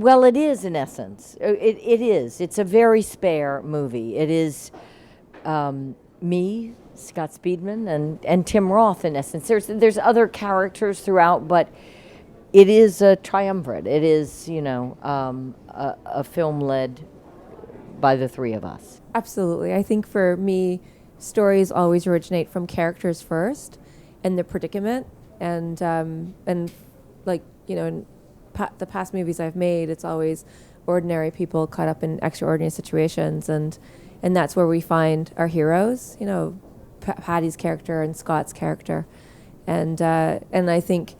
Well, it is in essence. It is. It's a very spare movie. It is me, Scott Speedman, and Tim Roth in essence. There's other characters throughout, but it is a triumvirate. It is, a film led by the three of us. Absolutely. I think for me, stories always originate from characters first and the predicament. And like, in the past movies I've made, it's always ordinary people caught up in extraordinary situations. And that's where we find our heroes, Patty's character and Scott's character. And I think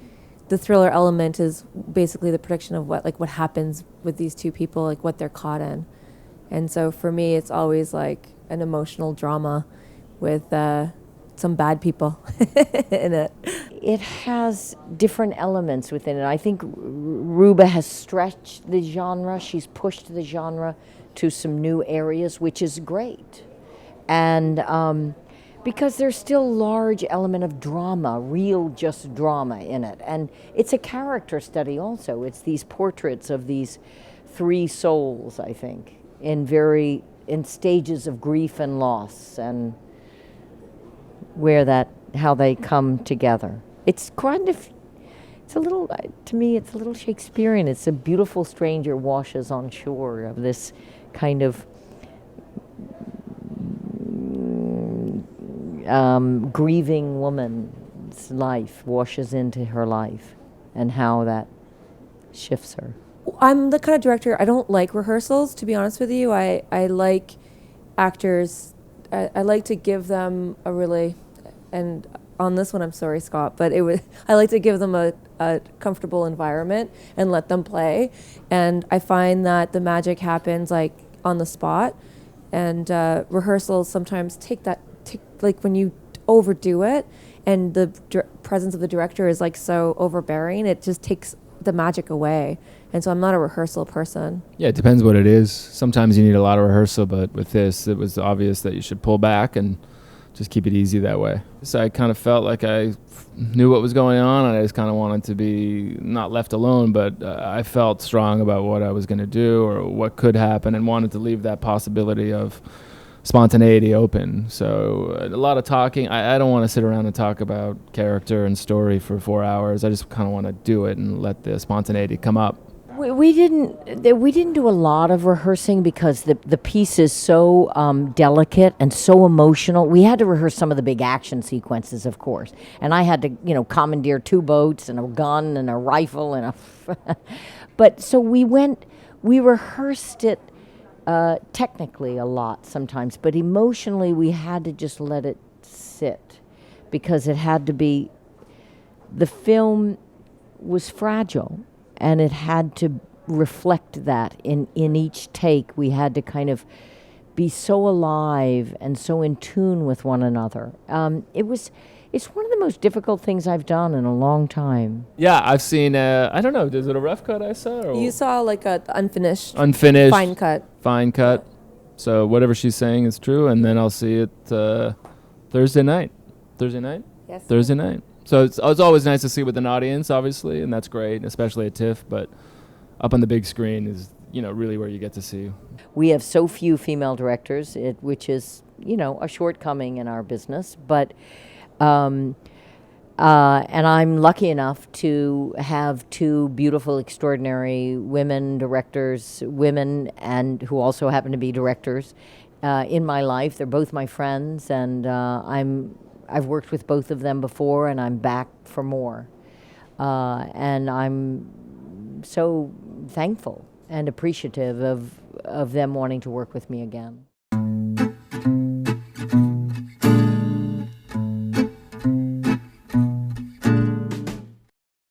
the thriller element is basically the prediction of what happens with these two people, like what they're caught in. And so for me, it's always like an emotional drama with some bad people in it. It has different elements within it. I think Ruba has stretched the genre. She's pushed the genre to some new areas, which is great. And because there's still a large element of drama, real just drama in it. And it's a character study also. It's these portraits of these three souls, I think, in stages of grief and loss, and how they come together. It's a little, to me, it's a little Shakespearean. It's a beautiful stranger washes on shore of this kind of grieving woman's life washes into her life, and how that shifts her. I'm the kind of director, I don't like rehearsals, to be honest with you. I like actors, I like to give them a really, and on this one, I'm sorry, Scott, but I like to give them a comfortable environment and let them play. And I find that the magic happens like on the spot. And rehearsals sometimes like when you overdo it and the presence of the director is like so overbearing, it just takes the magic away. And so I'm not a rehearsal person. Yeah, it depends what it is. Sometimes you need a lot of rehearsal, but with this, it was obvious that you should pull back and just keep it easy that way. So I kind of felt like I knew what was going on, and I just kind of wanted to be not left alone, but I felt strong about what I was going to do or what could happen, and wanted to leave that possibility of spontaneity open. So a lot of talking. I don't want to sit around and talk about character and story for 4 hours. I just kind of want to do it and let the spontaneity come up. We didn't do a lot of rehearsing because the piece is so delicate and so emotional. We had to rehearse some of the big action sequences, of course, and I had to commandeer 2 boats and a gun and a rifle and but so we rehearsed it technically a lot sometimes, but emotionally we had to just let it sit, because it had to be, the film was fragile. And it had to reflect that in each take. We had to kind of be so alive and so in tune with one another. It's one of the most difficult things I've done in a long time. Yeah, I've seen, I don't know, is it a rough cut I saw? Or You saw like a unfinished, fine cut. Fine cut. So whatever she's saying is true, and then I'll see it Thursday night. Thursday night? Yes. Thursday night. So it's always nice to see with an audience, obviously, and that's great, especially at TIFF, but up on the big screen is, really where you get to see. We have so few female directors, which is, a shortcoming in our business, but, and I'm lucky enough to have 2 beautiful, extraordinary women directors, and who also happen to be directors, in my life. They're both my friends, and I've worked with both of them before, and I'm back for more. And I'm so thankful and appreciative of them wanting to work with me again.